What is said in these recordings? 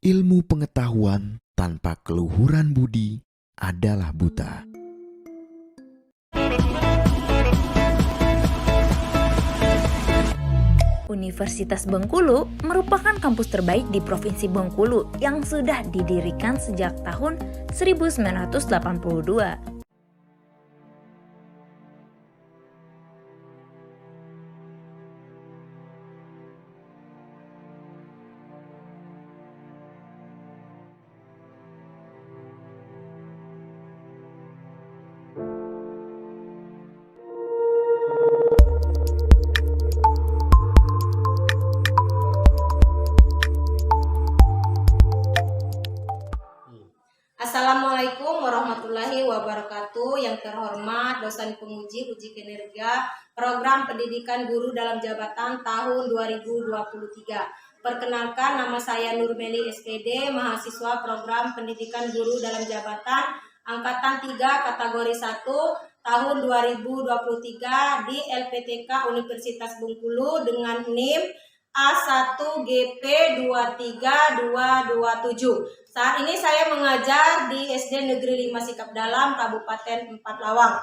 Ilmu pengetahuan tanpa keluhuran budi adalah buta. Universitas Bengkulu merupakan kampus terbaik di Provinsi Bengkulu yang sudah didirikan sejak tahun 1982. Assalamualaikum warahmatullahi wabarakatuh. Yang terhormat dosen penguji uji kinerja Program Pendidikan Guru dalam Jabatan tahun 2023. Perkenalkan, nama saya Nurmeli SPD, mahasiswa Program Pendidikan Guru dalam Jabatan Angkatan 3 kategori 1 tahun 2023 di LPTK Universitas Bengkulu dengan NIM A1GP23227. Saat ini saya mengajar di SD Negeri 5 Sikap Dalam, Kabupaten 4 Lawang.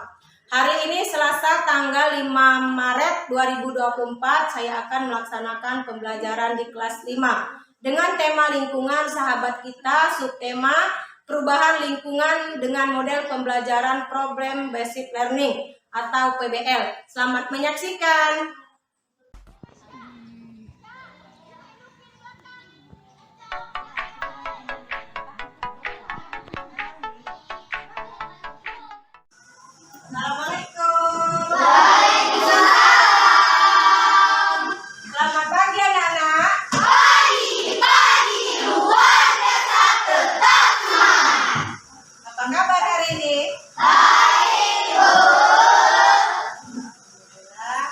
Hari ini Selasa tanggal 5 Maret 2024, saya akan melaksanakan pembelajaran di kelas 5 dengan tema lingkungan sahabat kita, subtema perubahan lingkungan dengan model pembelajaran Problem Based Learning atau PBL. Selamat menyaksikan. Assalamualaikum. Waalaikumsalam. Selamat pagi anak-anak. Pagi, luar biasa tetap semangat. Apa kabar hari ini? Baik, Bu. Alhamdulillah.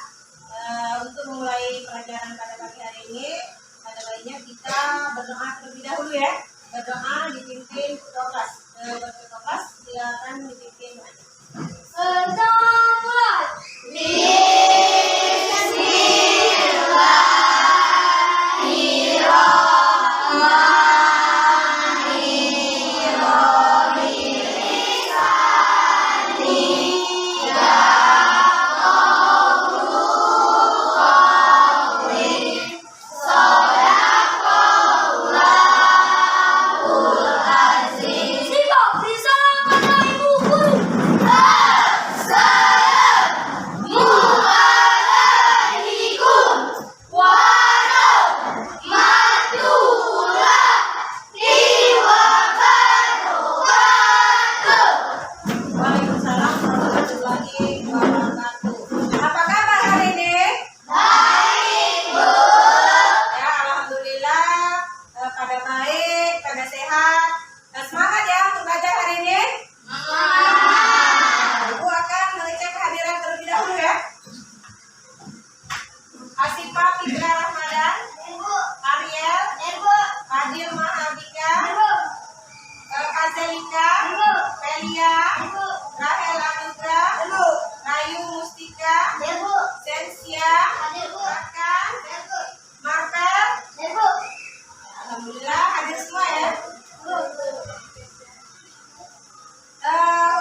Untuk memulai pelajaran pada pagi hari ini, pada baiknya kita berdoa terlebih dahulu ya. Berdoa dipimpin ketua kelas. Ketua kelas silakan dipimpin doanya. Pertama, Waalaikumsalam warahmatullahi wabarakatuh. Apa kabar hari ini? baik, Bu. Ya, alhamdulillah pada baik, pada sehat. Semangat ya untuk belajar hari ini. Ibu akan mengecek kehadiran terlebih dahulu ya. Asifah Fitra Rahmadan, Ibu, Ariel, Ibu, Fadil Mahardika, Ibu, Kazelika, Ibu, Pelia, Ibu, Rahel Anugra, Ibu, Rayu Mustika, Ibu, Sensia, Ibu, Rakan, Ibu, Marvel. Ibu, Alhamdulillah hadir semua ya. Ibu.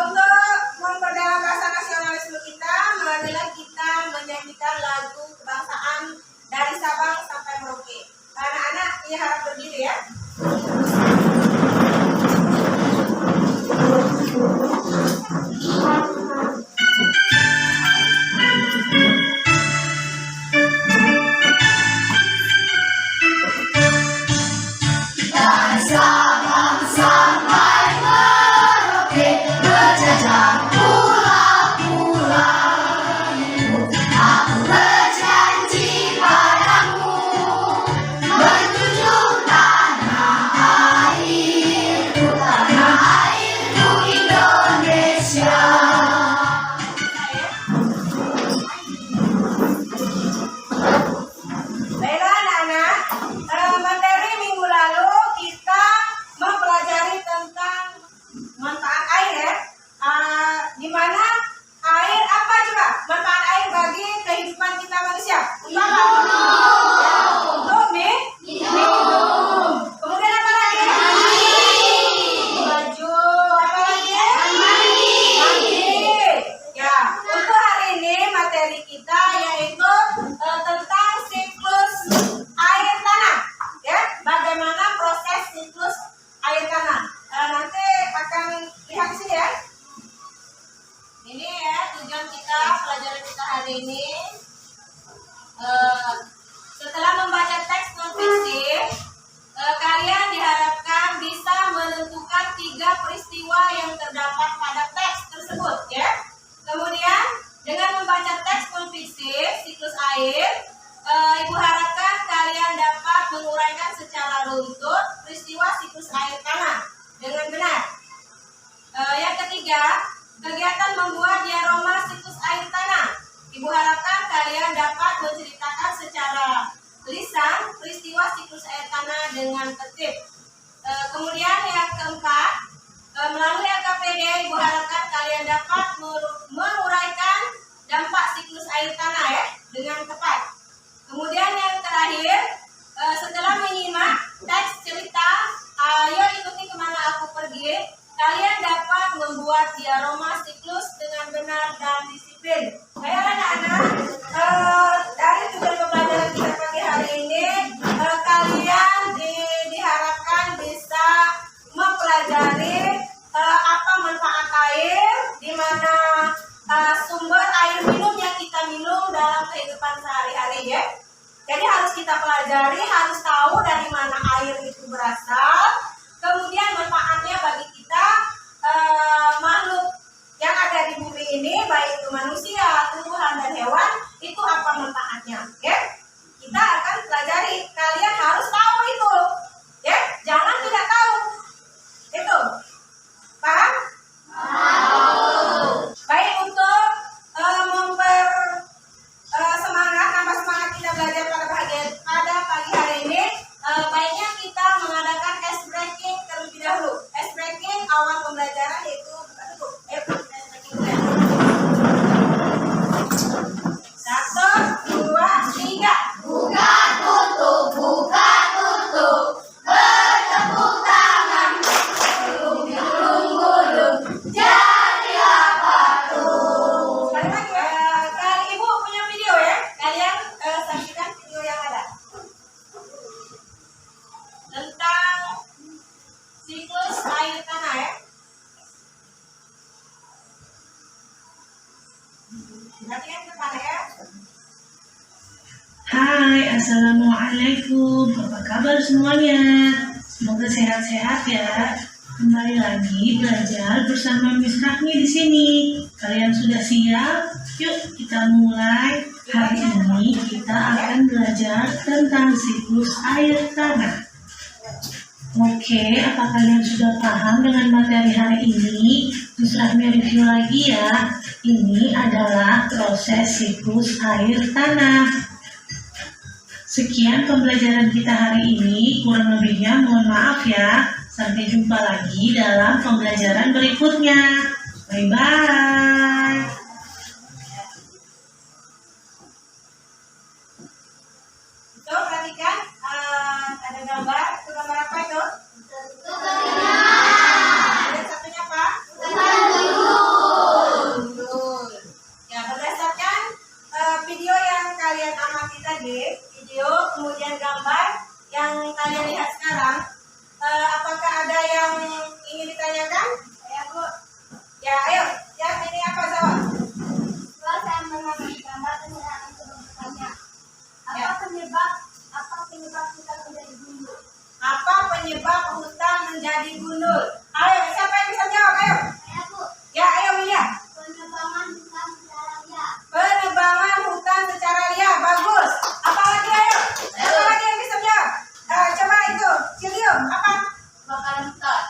Untuk memperdalam rasa nasionalisme kita, marilah kita menyanyikan lagu kebangsaan dari Sabang sampai Merauke. Anak-anak ini harap berdiri ya. Sabang sampai Merauke berjajah pulau-pulau. Aku berjanji padamu menjunjung tanah secara runtut peristiwa siklus air tanah dengan benar. Yang ketiga, kegiatan membuat diaroma siklus air tanah. Ibu harapkan kalian dapat menceritakan secara lisan peristiwa siklus air tanah dengan tertib. Kemudian yang keempat, melalui LKPD, Ibu harapkan kalian dapat menguraikan dampak siklus air tanah ya dengan tepat. Kemudian yang terakhir, setelah menyimak teks cerita, ayo ikuti kemana aku pergi, kalian dapat membuat diaroma siklus dengan benar dan disiplin. Baik anak-anak, dari tujuan pembelajaran kita pagi hari ini, kalian diharapkan bisa mempelajari apa manfaat air, di mana sumber air minum yang kita minum dalam kehidupan sehari-hari ya. Jadi harus kita pelajari, harus tahu dari mana air itu berasal, kemudian manfaatnya bagi kita makhluk yang ada di bumi ini, baik itu manusia, tumbuhan dan hewan, itu apa manfaatnya ya. Kita akan pelajari, kalian harus tahu itu ya, jangan tidak tahu itu. Paham? Baik, untuk semangat, nambah semangat kita belajar pada pagi hari ini, baiknya kita mengadakan ice breaking terlebih dahulu. Ice breaking awal pembelajaran yaitu buka tutup. Ice breaking dulu. 1, 2, 3. Buka tutup, buka tutup. Bertepuk tangan, gulung-gulung. Jadi apa tuh? Sekali lagi ya, kali ibu punya video ya, kalian saksikan video yang ada tentang siklus air tanah ya. Perhatikan ke depan ya. Hai, Assalamualaikum. Apa kabar semuanya? Semoga sehat-sehat ya. Kembali lagi belajar bersama Miss Rahmi di sini. Kalian sudah siap? Yuk kita mulai. Hari ini kita akan belajar tentang siklus air tanah. Oke, apa kalian sudah paham dengan materi hari ini? Miss Rahmi review lagi ya. Ini adalah proses siklus air tanah. Sekian pembelajaran kita hari ini, kurang lebihnya mohon maaf ya. Sampai jumpa lagi dalam pembelajaran berikutnya. Bye-bye. Itu perhatikan, ada gambar. Itu gambar apa itu? Ada satunya apa? Gundul. Ya, berdasarkan video yang kalian amati tadi, video kemudian gambar yang kalian lihat sekarang, apakah ada yang ingin ditanyakan? Ya Bu. Ya ayo, ya ini apa jawab? Setelah saya mengamati gambar dan saya akan coba bertanya, apa penyebab kita menjadi gundul? Apa penyebab hutan menjadi gundul? Ayo, siapa yang bisa jawab? Ayo. Saya Bu, Ya, ayo William. penebangan hutan secara liar. Penebangan hutan secara liar, bagus. Apa lagi ayo? Apa lagi yang bisa jawab? Coba itu, Cilium, apa? Kebakaran hutan.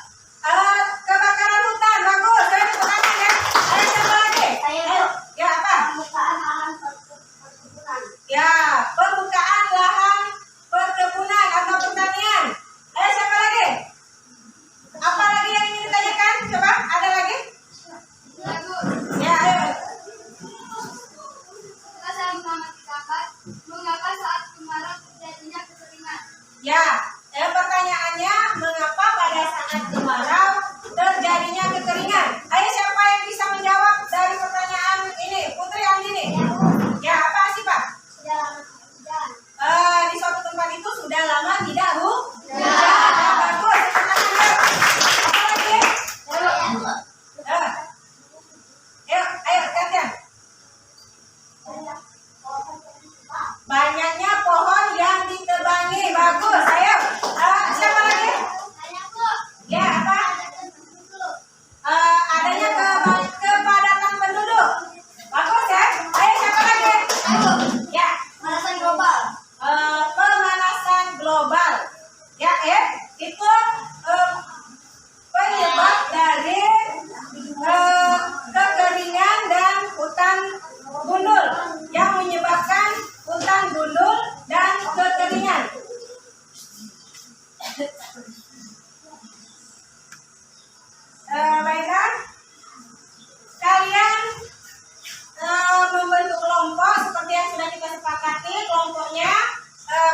Kebakaran hutan, bagus. Saya tepuk tangan ya. Ayo, siapa lagi? Saya Ayo. Bu, Ya, apa? pembukaan lahan perkebunan. Ya, pembukaan lahan perkebunan atau pertanian. Ayo, siapa lagi? Apa lagi Baiklah, kalian membentuk kelompok seperti yang sudah kita sepakati. Kelompoknya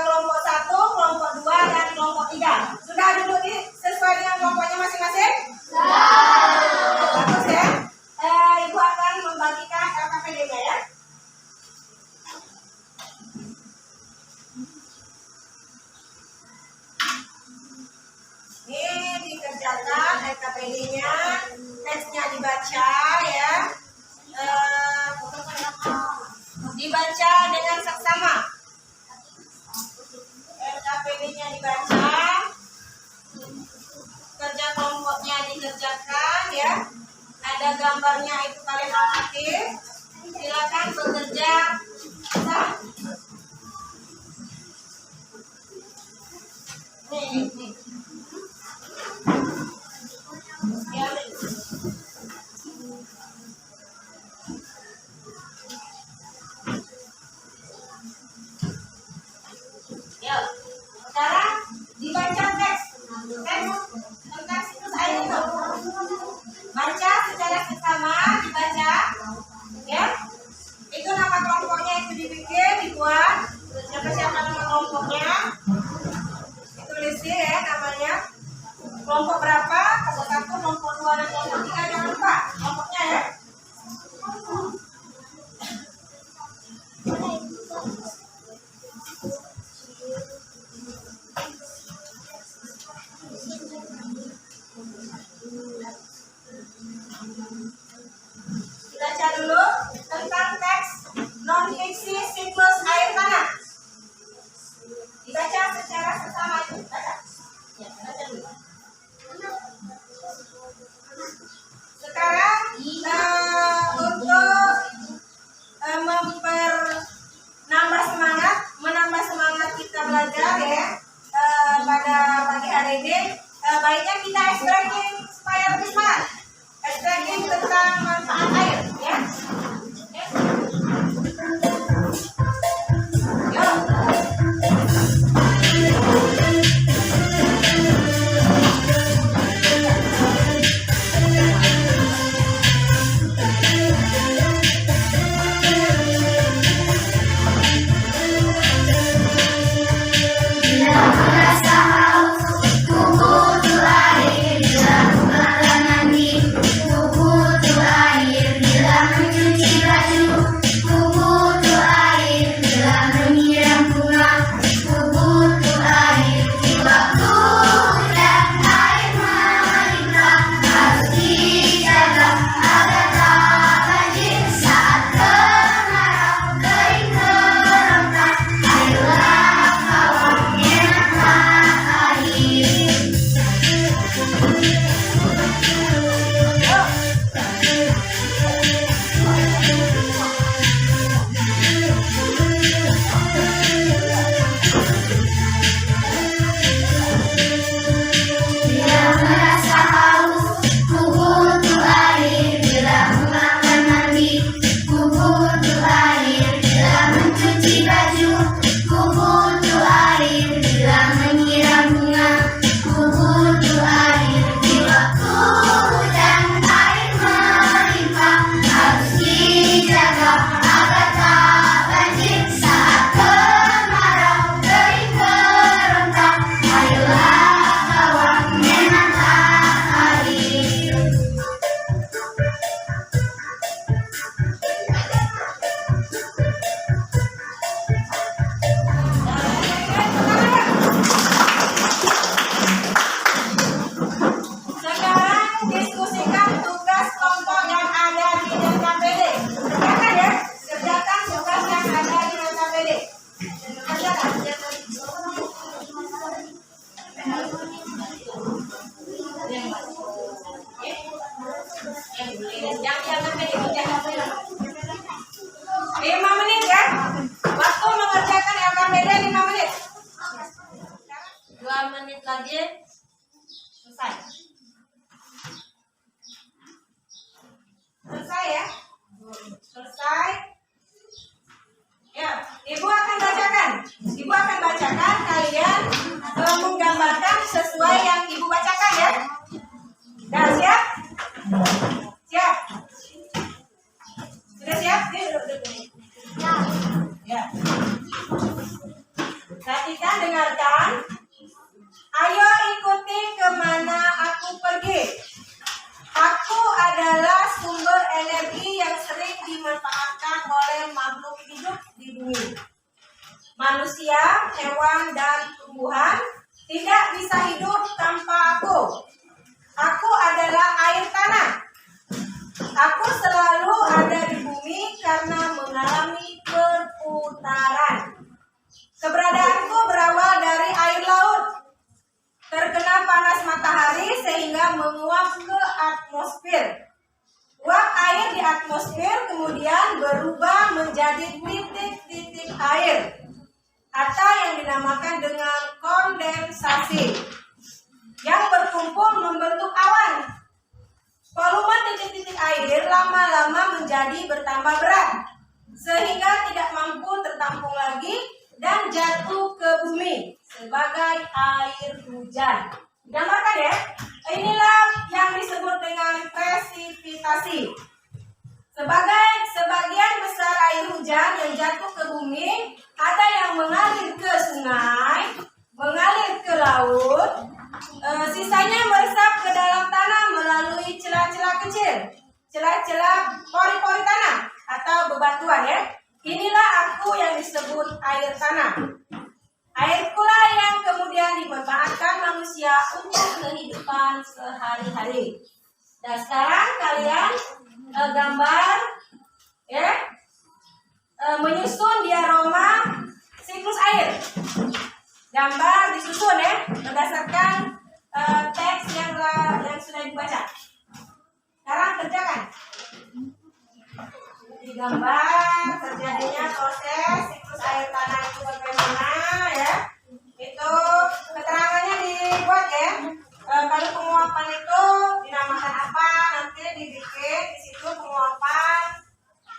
kelompok 1, kelompok 2, dan kelompok 3. Sudah duduk sesuai dengan kelompoknya masing-masing? Bagus ya. Ibu akan membagikan LKPD-nya ya. Ini dikerjakan LKPD-nya, teksnya dibaca ya. Dibaca dengan seksama. LKPD-nya dibaca, kerja kelompoknya dikerjakan ya. Ada gambarnya, itu kalian amati. Silakan bekerja. Nih. Ya. Ya, sekarang dibaca teks itu saya itu. Baca secara seksama, dibaca, ya. Itu nama kelompoknya itu dibikin, dibuat. Siapa-siapa nama kelompoknya, ditulis ya namanya. Kelompok berapa? Kelompok 1, kelompok 2, dan kelompok 3. Jangan lupa kelompoknya ya. Baca dulu tentang teks non-fiksi siklus air tanah. Dibaca secara seksama itu. Baca. Ya, baca dulu. Sekarang untuk menambah semangat kita belajar ya pada pagi hari ini, baiknya kita extracting supaya lebih semangat. Extracting tentang manfaat air ya. lagi selesai. Selesai ya? Selesai. Ya, Ibu akan bacakan. Ibu akan bacakan, kalian menggambarkan sesuai yang Ibu bacakan ya. Dah siap? Siap? Sudah siap? Duduk. Ya. Perhatikan, dengarkan. Ayo ikuti kemana aku pergi. Aku adalah sumber energi yang sering dimanfaatkan oleh makhluk hidup di bumi. Manusia, hewan, dan tumbuhan tidak bisa hidup tanpa aku. Aku adalah air tanah. Aku selalu ada di bumi karena mengalami perputaran. Keberadaanku berawal dari air laut. Terkena panas matahari sehingga menguap ke atmosfer. Uap air di atmosfer kemudian berubah menjadi titik-titik air atau yang dinamakan dengan kondensasi yang berkumpul membentuk awan. Volume titik-titik air lama-lama menjadi bertambah berat sehingga tidak mampu tertampung lagi dan jatuh ke bumi sebagai air hujan. Digambarkan ya. Inilah yang disebut dengan presipitasi. Sebagian besar air hujan yang jatuh ke bumi ada yang mengalir ke sungai, mengalir ke laut, sisanya meresap ke dalam tanah melalui celah-celah kecil, celah-celah pori-pori tanah atau bebatuan ya. Inilah aku yang disebut air tanah. Air pula yang kemudian dimanfaatkan manusia untuk kehidupan sehari-hari. Dan sekarang kalian gambar ya, menyusun diaroma siklus air. Gambar disusun ya berdasarkan teks yang sudah dibaca. Sekarang kerjakan. Digambar terjadinya proses siklus air tanah itu bagaimana ya. Itu keterangannya dibuat ya. Kalau penguapan itu dinamakan apa, nanti dibikin di situ penguapan.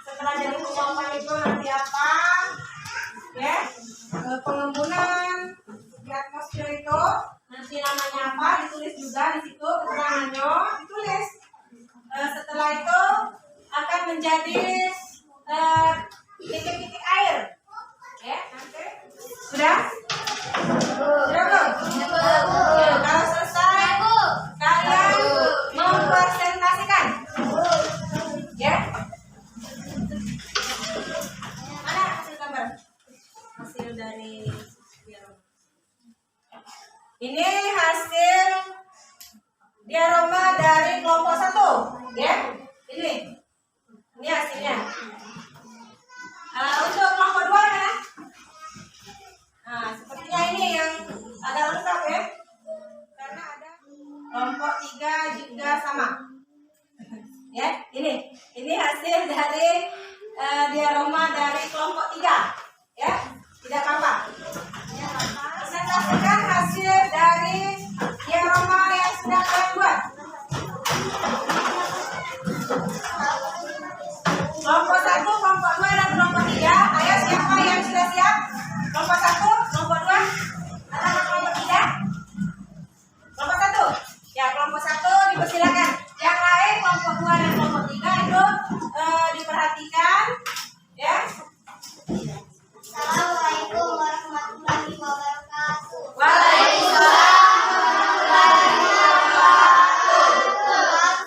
Setelah jadi penguapan itu nanti apa ya, pengembunan di atmosfer itu nanti namanya apa, ditulis juga di situ keterangannya, ditulis. Setelah itu akan menjadi titik-titik air ya. Nanti sudah belum? Ya, kalau selesai kalian mempresentasikan ya. Mana hasil gambar? Hasil dari ini hasil diaroma dari kelompok 1 ya. Ini hasilnya. Untuk kelompok 2 mana? Nah, sepertinya ini yang agak lengkap ya. Karena ada kelompok 3 juga sama. Ya, ini hasil dari diaroma dari kelompok 3. Ya, tidak apa-apa. Presentasikan hasil dari diaroma yang sudah kalian buat. Kelompok 1, kelompok 2, dan kelompok 3. Ayo, siapa yang sudah siap? Kelompok 1, kelompok 2, atau kelompok 3? Kelompok 1. Ya, kelompok 1 dipersilakan. Yang lain, kelompok 2 dan kelompok 3 itu diperhatikan. Ya. Assalamualaikum warahmatullahi wabarakatuh. Waalaikumsalam.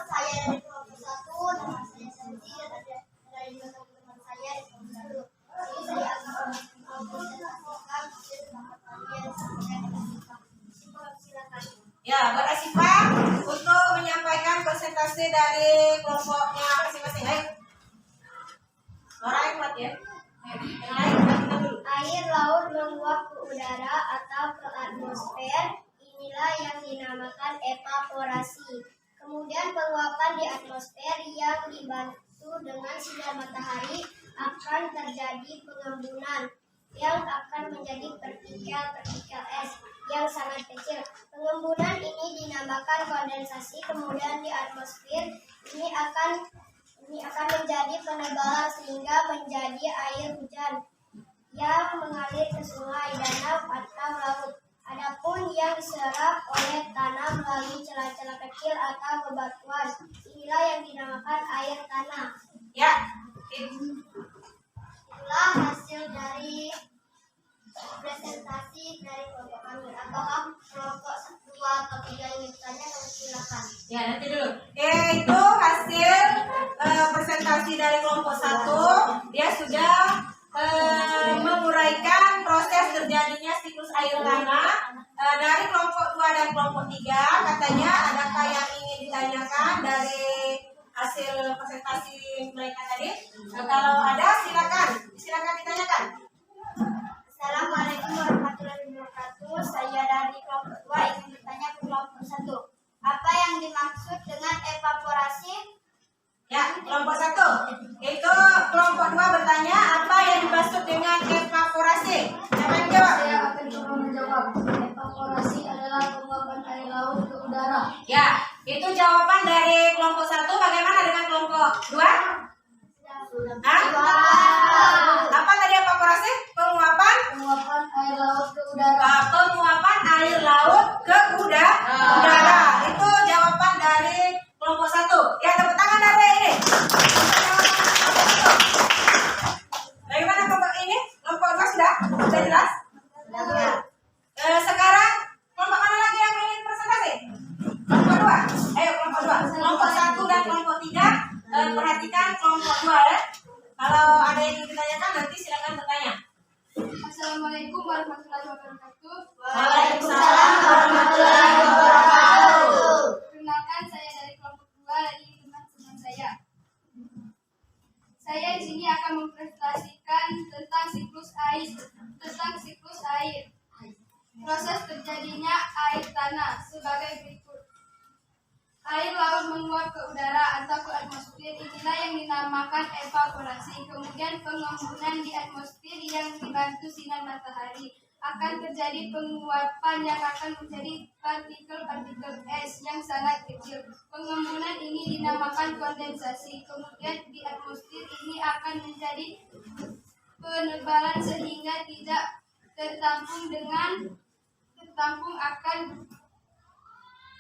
Saya dari kelompok 1, nama saya Santi, dan ada juga teman-teman saya di kelompok 1. Jadi saya akan mempresentasikan hasil kalian silakan. Ya, berasifa untuk menyampaikan presentasi dari kelompoknya masing-masing. Ayo. Suaranya kuat ya. Yang lain kita dulu. Air laut menguap ke udara atau ke atmosfer. Inilah yang dinamakan evaporasi. Kemudian penguapan di atmosfer yang dibantu dengan sinar matahari akan terjadi pengembunan yang akan menjadi partikel-partikel es yang sangat kecil. Pengembunan ini dinamakan kondensasi. Kemudian di atmosfer ini akan menjadi penebalan sehingga menjadi air hujan. yang mengalir ke sungai, danau, atau laut. Adapun yang diserap oleh tanah melalui celah-celah kecil atau bebatuan, inilah yang dinamakan air tanah. Ya. Itulah hasil dari presentasi dari kelompok kami. Apakah kelompok 2 atau 3 yang ditanya? Silakan. Ya, nanti dulu. Itu hasil presentasi dari kelompok 1. Dia sudah menguraikan proses terjadinya siklus air tanah. Dari kelompok 2 dan kelompok 3, katanya adakah yang ingin ditanyakan dari hasil presentasi mereka tadi? Kalau ada, silakan ditanyakan. Assalamualaikum warahmatullahi wabarakatuh. Saya dari kelompok 2 ingin bertanya ke kelompok 1. Apa yang dimaksud dengan evaporasi? Ya, kelompok 1. Itu kelompok 2 bertanya apa yang dimaksud dengan evaporasi. Siapa yang jawab? Saya akan coba menjawab. Evaporasi adalah penguapan air laut ke udara. Ya, itu jawaban dari kelompok 1. Bagaimana dengan kelompok 2? Hah? Apa tadi evaporasi? Penguapan Air laut ke udara. penguapan air laut ke udara. Itu jawaban dari kelompok 1. Ya, tepuk tangan dari ini. Bagaimana kelompok ini? Kelompok 2 sudah jelas? Sekarang kelompok mana lagi yang ingin presentasi? Kelompok 2. Ayo kelompok 2. Kelompok 1 dan kelompok 3. Perhatikan kelompok 2 ya. Kalau ada yang ingin ditanyakan nanti silakan bertanya. Assalamualaikum warahmatullahi wabarakatuh. Waalaikumsalam warahmatullahi wabarakatuh. Perkenalkan, saya dari kelompok 2 dari teman-teman saya. Saya di sini akan mempresentasikan tentang siklus air. Proses terjadinya air tanah sebagai berikut. Air laut menguap ke udara atau ke atmosfer, inilah yang dinamakan evaporasi. Kemudian pengembunan di atmosfer yang dibantu sinar matahari. Akan terjadi penguapan yang akan menjadi partikel-partikel es yang sangat kecil. Pengembunan ini dinamakan kondensasi. Kemudian di atmosfer ini akan menjadi penebalan sehingga tidak tertampung akan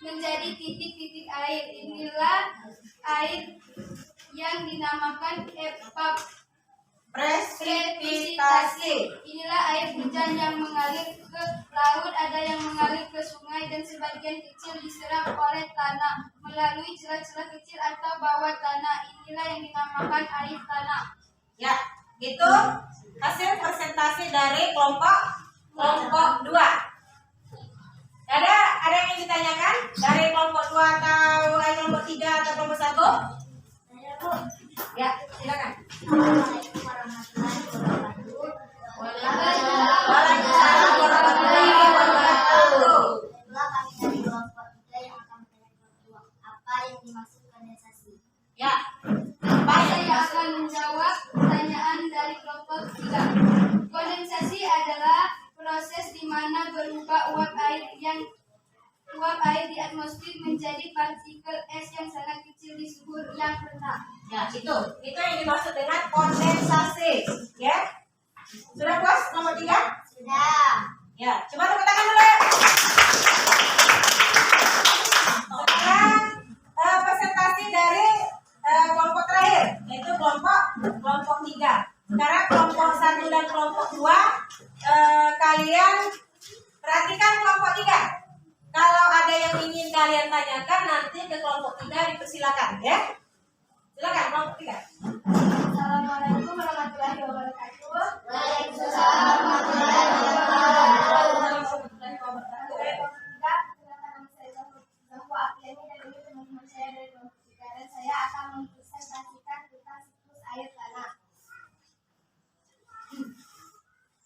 menjadi titik-titik air. Inilah air yang dinamakan Presipitasi. Inilah air hujan yang mengalir ke laut, ada yang mengalir ke sungai, dan sebagian kecil diserap oleh tanah melalui celah-celah kecil atau bawah tanah. Inilah yang dinamakan air tanah. Ya, itu hasil presentasi dari kelompok 2. Ada yang ingin ditanyakan dari kelompok 2 atau kelompok 3 atau kelompok 1? Ya, silakan. Assalamualaikum warahmatullahi wabarakatuh. Waalaikumsalam warahmatullahi wabarakatuh. Itulah kami dari kelompok 3 yang akan menjawab apa yang dimaksud kondensasi. Ya, apa yang Saya akan menjawab pertanyaan dari kelompok 3. Kondensasi adalah proses di mana berubah uap air di atmosfer menjadi partikel es yang sangat kecil di suhu yang rendah. Ya, itu yang dimaksud dengan kondensasi. Ya, sudah puas nomor 3? Sudah. Ya, coba tepuk tangan dulu. Sekarang presentasi dari kelompok terakhir, yaitu kelompok 3. Sekarang kelompok 1 dan kelompok 2, kalian perhatikan kelompok 3. Kalau ada yang ingin kalian tanyakan nanti ke kelompok 3 dipersilakan ya. Silakan kelompok 3. Assalamualaikum warahmatullahi wabarakatuh. Waalaikumsalam warahmatullahi wabarakatuh. Saya akan mempresentasikan tentang siklus air tanah.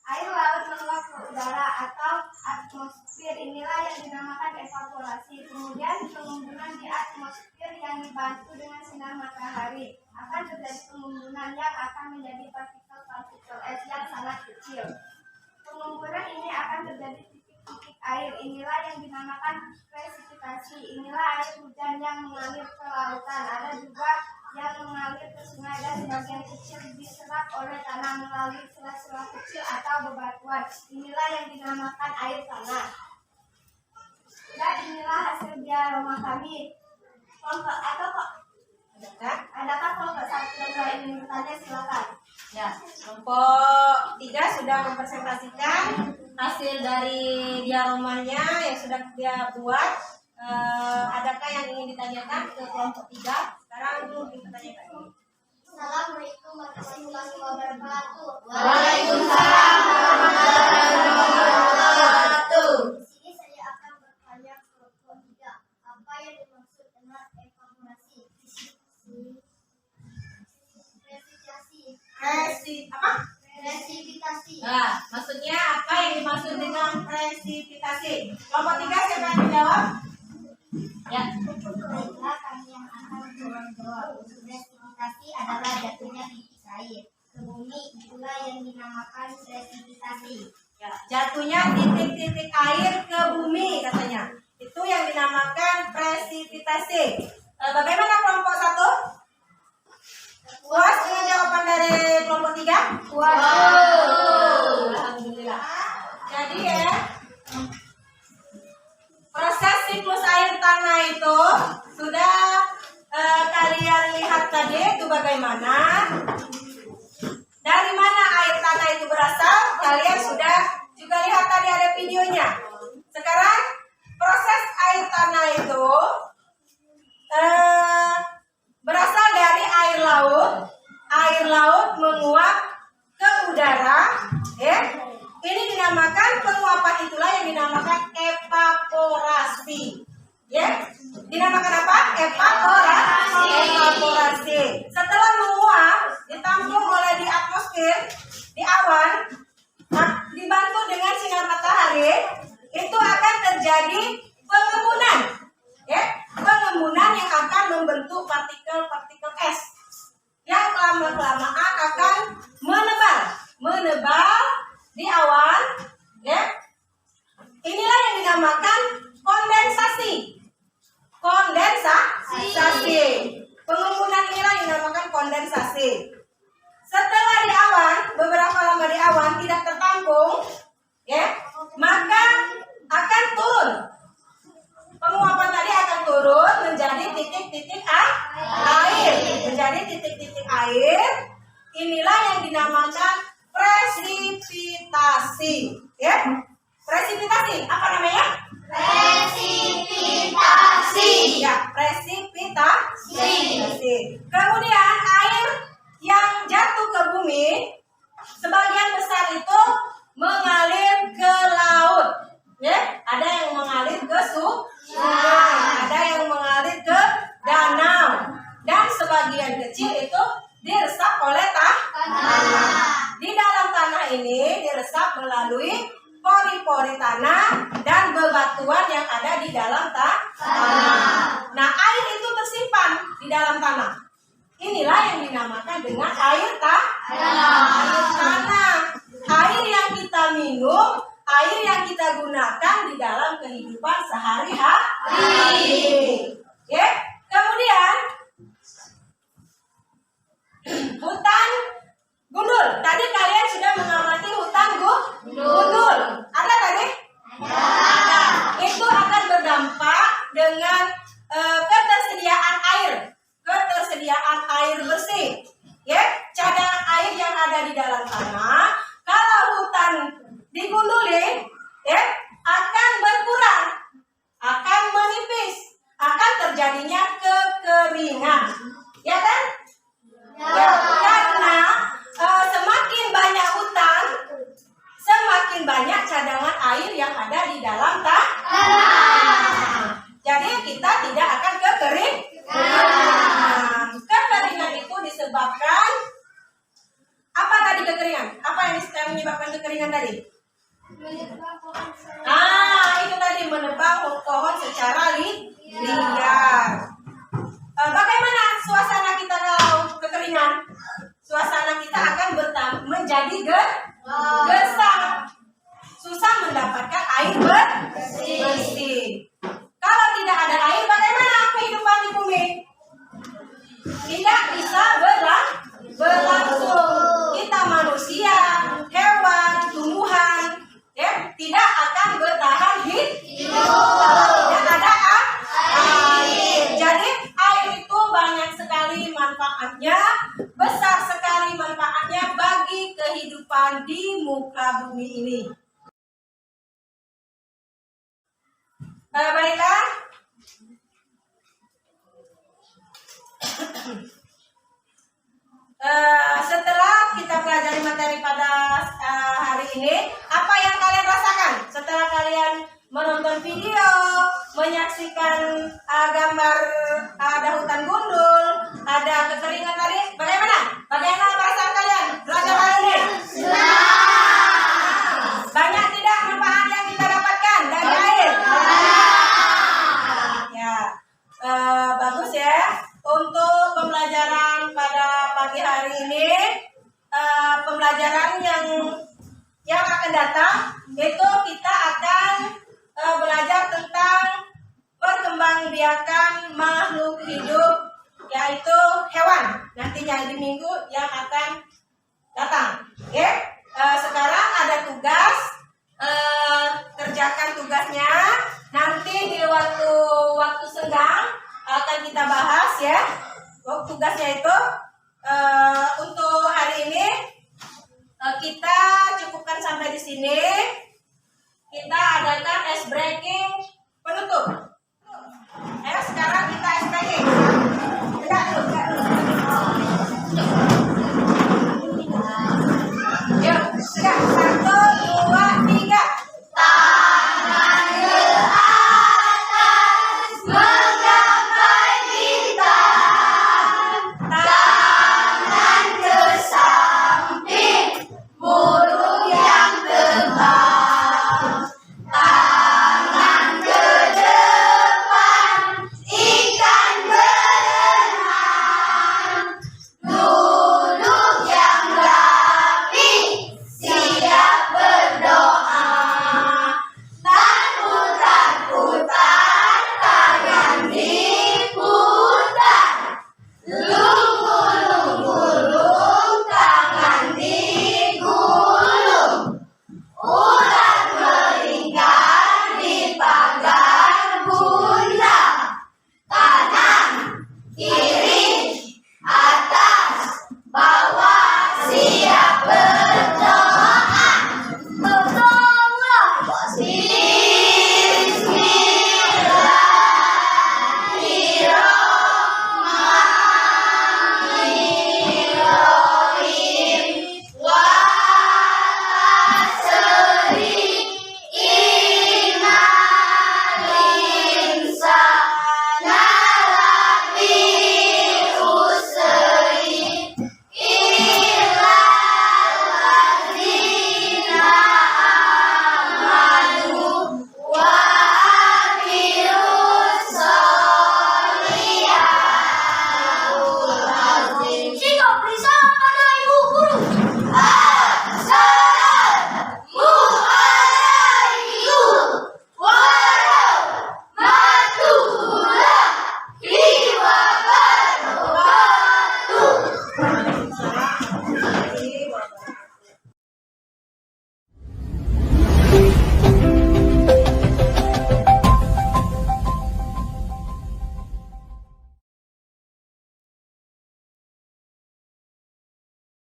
Air laut menguap ke udara atau atmosfer, inilah yang dinamakan evaporasi. Kemudian pengembunan di atmosfer yang dibantu dengan sinar matahari. Akan terjadi pengembunan yang akan menjadi partikel-partikel es yang sangat kecil. Pengembunan ini akan terjadi titik-titik air. Inilah yang dinamakan presipitasi. Inilah air hujan yang mengalir ke lautan. Ada juga yang mengalir ke sungai dan sebagian kecil diserap oleh tanah melalui sela-sela kecil atau bebatuan. Inilah yang dinamakan air tanah. Dan inilah hasil diaroma kami. Adakah kelompok 1 dan 2 ingin bertanya? Silakan. Ya, kelompok 3 sudah mempresentasikan hasil dari diaromanya yang sudah dia buat. Adakah yang ingin ditanyakan ke kelompok 3? Sekarang dipertanyakan. Assalamualaikum warahmatullahi wabarakatuh. Waalaikumsalam warahmatullahi wabarakatuh. Di sini saya akan bertanya ke kelompok 3. Apa yang dimaksud dengan evaporasi? Presipitasi. Nah, maksudnya apa yang dimaksud dengan presipitasi? Kelompok 3 siapa yang menjawab? Ya. Baiklah, kami yang akan menjawab. Presipitasi adalah jatuhnya titik air ke bumi. Itulah yang dinamakan presipitasi. Ya, jatuhnya titik-titik air ke bumi katanya. Itu yang dinamakan presipitasi. Bagaimana kelompok 1? Puas dengan jawaban dari kelompok 3? Puas. Alhamdulillah. Jadi ya, proses siklus air tanah itu sudah kalian lihat tadi itu bagaimana. Dari mana air tanah itu berasal? Kalian sudah juga lihat tadi ada videonya. Sekarang proses air tanah itu berasal dari air laut. Air laut menguap ke udara, ya. Ini dinamakan penguapan, itulah yang dinamakan evaporasi, ya. Dinamakan apa? Evaporasi. Setelah menguap, ditampung oleh di atmosfer, di awan, dibantu dengan sinar matahari, itu akan terjadi pengembunan, ya. Pengembunan yang akan membentuk partikel-partikel es yang lama-kelamaan akan menebal di awan, ya. Inilah yang dinamakan kondensasi. Pengembunan inilah yang dinamakan kondensasi. Setelah di awan, beberapa lama di awan tidak tertampung, ya, maka akan turun. Penguapan tadi akan turun menjadi titik-titik air. Menjadi titik-titik air. Inilah yang dinamakan presipitasi. Ya, presipitasi. Apa namanya? Presipitasi. Ya, presipitasi. Kemudian air yang jatuh ke bumi, sebagian besar itu mengalir ke laut. Ya, ada yang mengalir ke sungai, ada yang mengalir ke danau, dan sebagian kecil itu diresap oleh tanah. Di dalam tanah ini diresap melalui pori-pori tanah dan bebatuan yang ada di dalam tanah. Nah, air itu tersimpan di dalam tanah. Inilah yang dinamakan dengan air tanah. Air yang kita minum, air yang kita gunakan di dalam kehidupan sehari-hari. Ya. Kemudian hutan gundul. Tadi kalian sudah mengamati hutan gundul. Ada tadi? Ada. Itu akan berdampak dengan ketersediaan air bersih. Ya, cadangan air yang ada di dalam tanah. Kalau hutan digunduli, ya, akan berkurang, akan menipis, akan terjadinya kekeringan, ya kan? Ya, karena semakin banyak hutan, semakin banyak cadangan air yang ada di dalam tanah. Jadi kita tidak akan kekeringan. Kekeringan itu disebabkan apa tadi kekeringan? Apa yang menyebabkan kekeringan tadi? Itu tadi menebang pohon secara liar. Bagaimana suasana kita kalau kekeringan? Suasana kita akan menjadi gersang. Susah mendapatkan air bersih. Kalau tidak ada air, bagaimana kehidupan di bumi? Tidak Baiklah. Setelah kita pelajari materi pada hari ini, apa yang kalian rasakan setelah kalian menonton video, menyaksikan gambar ada hutan gundul, ada kekeringan tadi? Bagaimana? Bagaimana perasaan kalian belajar hari ini? Banyak tidak manfaat yang kita dapatkan dari air? Ya, bagus ya. Untuk pembelajaran pada pagi hari ini, pembelajaran yang akan datang itu kita akan belajar tentang perkembangbiakan makhluk hidup, yaitu hewan. Nantinya di minggu yang akan datang. Oke? Sekarang ada tugas, kerjakan tugasnya. Nanti di waktu senggang akan kita bahas ya. Tugasnya itu untuk hari ini kita cukupkan sampai di sini. Kita adakan ice breaking penutup.